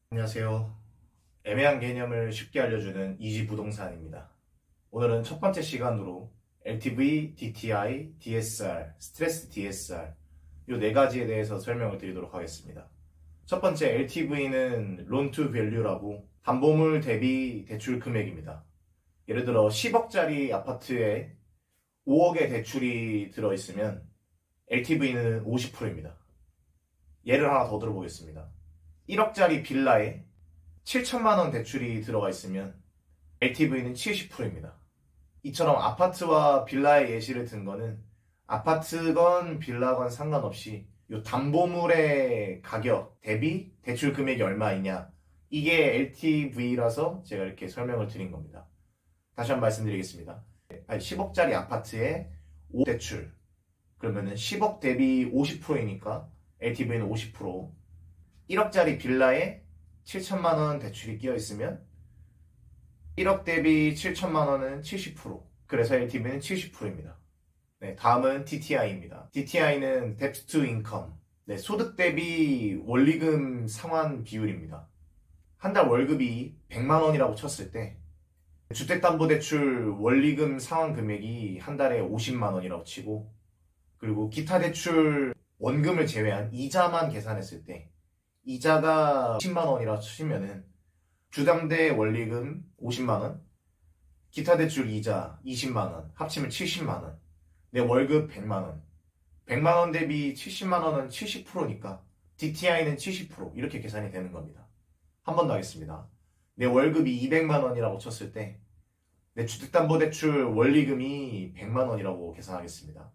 안녕하세요. 애매한 개념을 쉽게 알려주는 이지부동산입니다. 오늘은 첫 번째 시간으로 LTV, DTI, DSR, 스트레스 DSR 이 네 가지에 대해서 설명을 드리도록 하겠습니다. 첫 번째 LTV는 Loan to Value라고 담보물 대비 대출 금액입니다. 예를 들어 10억짜리 아파트에 5억의 대출이 들어있으면 LTV는 50%입니다. 예를 하나 더 들어보겠습니다. 1억짜리 빌라에 7천만 원 대출이 들어가 있으면 LTV는 70%입니다. 이처럼 아파트와 빌라의 예시를 든 거는 아파트건 빌라건 상관없이 이 담보물의 가격 대비 대출 금액이 얼마이냐, 이게 LTV라서 제가 이렇게 설명을 드린 겁니다. 다시 한번 말씀드리겠습니다. 10억짜리 아파트에 5억 대출, 그러면은 10억 대비 50%이니까 LTV는 50%. 1억짜리 빌라에 7천만 원 대출이 끼어 있으면 1억 대비 7천만 원은 70%. 그래서 LTV는 70%입니다. 네, 다음은 DTI입니다. DTI는 Debt to Income. 네, 소득 대비 원리금 상환 비율입니다. 한 달 월급이 100만 원이라고 쳤을 때 주택담보대출 원리금 상환 금액이 한 달에 50만 원이라고 치고, 그리고 기타 대출 원금을 제외한 이자만 계산했을 때 이자가 10만 원이라 치면은 주담대 원리금 50만 원, 기타 대출 이자 20만 원, 합치면 70만 원, 내 월급 100만 원. 100만 원 대비 70만 원은 70%니까 DTI는 70% 이렇게 계산이 되는 겁니다. 한 번 더 하겠습니다. 내 월급이 200만 원이라고 쳤을 때 내 주택담보대출 원리금이 100만 원이라고 계산하겠습니다.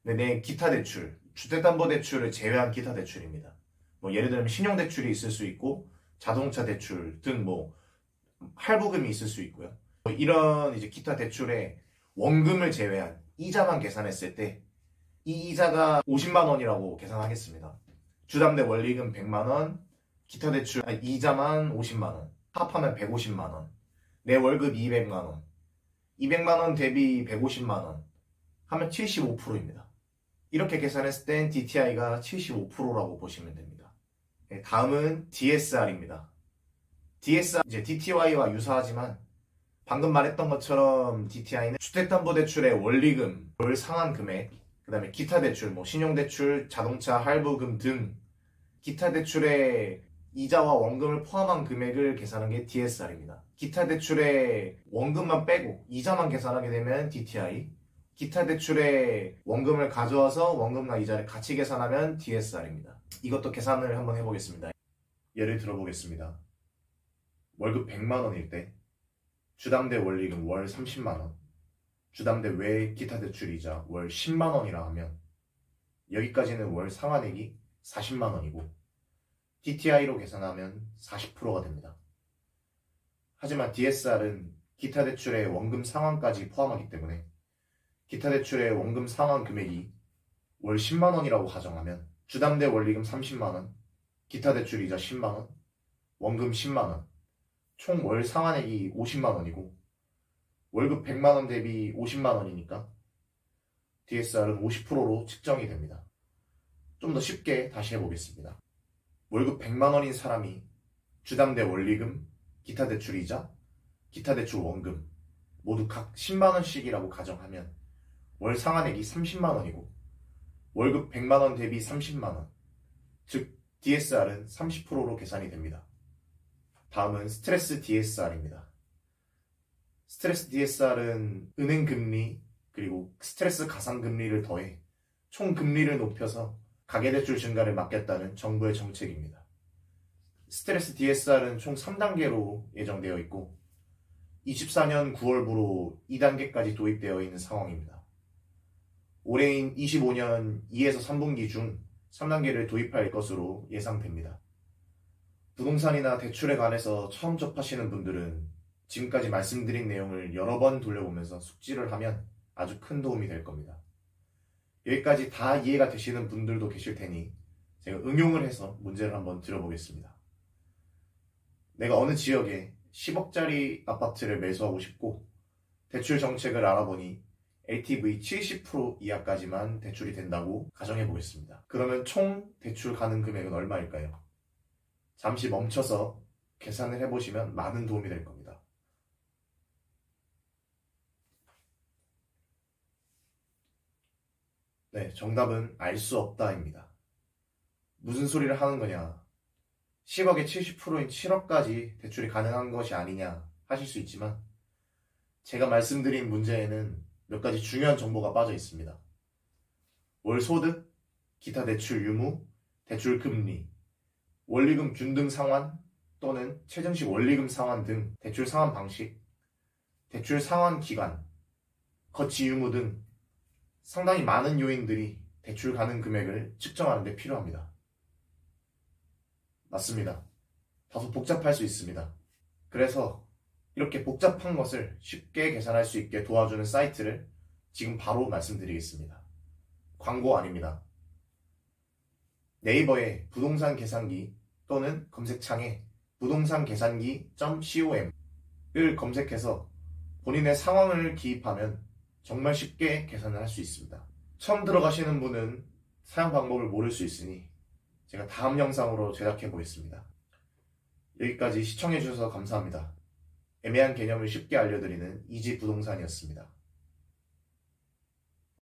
내 기타 대출, 주택담보대출을 제외한 기타 대출입니다. 뭐 예를 들면 신용대출이 있을 수 있고 자동차 대출 등 뭐 할부금이 있을 수 있고요. 이런 이제 기타 대출의 원금을 제외한 이자만 계산했을 때 이 이자가 50만 원이라고 계산하겠습니다. 주담대 원리금 100만 원, 기타 대출 이자만 50만 원, 합하면 150만 원. 내 월급 200만 원. 200만 원 대비 150만 원 하면 75%입니다. 이렇게 계산했을 땐 DTI가 75%라고 보시면 됩니다. 네, 다음은 DSR입니다. DSR, 이제 DTY와 유사하지만 방금 말했던 것처럼 DTI는 주택담보대출의 원리금, 월 상환 금액, 그 다음에 기타 대출, 뭐 신용대출, 자동차 할부금 등 기타 대출의 이자와 원금을 포함한 금액을 계산하는 게 DSR입니다. 기타 대출의 원금만 빼고 이자만 계산하게 되면 DTI, 기타 대출의 원금을 가져와서 원금과 이자를 같이 계산하면 DSR입니다. 이것도 계산을 한번 해보겠습니다. 예를 들어보겠습니다. 월급 100만 원일 때 주담대 원리금 월 30만 원, 주담대 외 기타 대출 이자 월 10만 원이라 하면 여기까지는 월 상환액이 40만 원이고 DTI로 계산하면 40%가 됩니다. 하지만 DSR은 기타 대출의 원금 상환까지 포함하기 때문에 기타 대출의 원금 상환 금액이 월 10만 원이라고 가정하면 주담대 원리금 30만 원, 기타 대출 이자 10만 원, 원금 10만 원, 총 월 상환액이 50만 원이고 월급 100만 원 대비 50만 원이니까 DSR은 50%로 측정이 됩니다. 좀 더 쉽게 다시 해보겠습니다. 월급 100만 원인 사람이 주담대 원리금, 기타 대출 이자, 기타 대출 원금 모두 각 10만 원씩이라고 가정하면 월 상환액이 30만 원이고 월급 100만 원 대비 30만 원, 즉 DSR은 30%로 계산이 됩니다. 다음은 스트레스 DSR입니다. 스트레스 DSR은 은행 금리 그리고 스트레스 가상 금리를 더해 총 금리를 높여서 가계대출 증가를 막겠다는 정부의 정책입니다. 스트레스 DSR은 총 3단계로 예정되어 있고 24년 9월부로 2단계까지 도입되어 있는 상황입니다. 올해인 25년 2에서 3분기 중 3단계를 도입할 것으로 예상됩니다. 부동산이나 대출에 관해서 처음 접하시는 분들은 지금까지 말씀드린 내용을 여러 번 돌려보면서 숙지를 하면 아주 큰 도움이 될 겁니다. 여기까지 다 이해가 되시는 분들도 계실 테니 제가 응용을 해서 문제를 한번 드려보겠습니다. 내가 어느 지역에 10억짜리 아파트를 매수하고 싶고 대출 정책을 알아보니 LTV 70% 이하까지만 대출이 된다고 가정해 보겠습니다. 그러면 총 대출 가능 금액은 얼마일까요? 잠시 멈춰서 계산을 해보시면 많은 도움이 될 겁니다. 네, 정답은 알 수 없다입니다. 무슨 소리를 하는 거냐? 10억의 70%인 7억까지 대출이 가능한 것이 아니냐 하실 수 있지만 제가 말씀드린 문제에는 몇 가지 중요한 정보가 빠져 있습니다. 월 소득, 기타 대출 유무, 대출 금리, 원리금 균등 상환 또는 최저식 원리금 상환 등 대출 상환 방식, 대출 상환 기간, 거치 유무 등 상당히 많은 요인들이 대출 가능 금액을 측정하는 데 필요합니다. 맞습니다. 다소 복잡할 수 있습니다. 그래서 이렇게 복잡한 것을 쉽게 계산할 수 있게 도와주는 사이트를 지금 바로 말씀드리겠습니다. 광고 아닙니다. 네이버에 부동산 계산기 또는 검색창에 부동산 계산기.com을 검색해서 본인의 상황을 기입하면 정말 쉽게 계산을 할 수 있습니다. 처음 들어가시는 분은 사용 방법을 모를 수 있으니 제가 다음 영상으로 제작해 보겠습니다. 여기까지 시청해 주셔서 감사합니다. 애매한 개념을 쉽게 알려드리는 이지부동산이었습니다.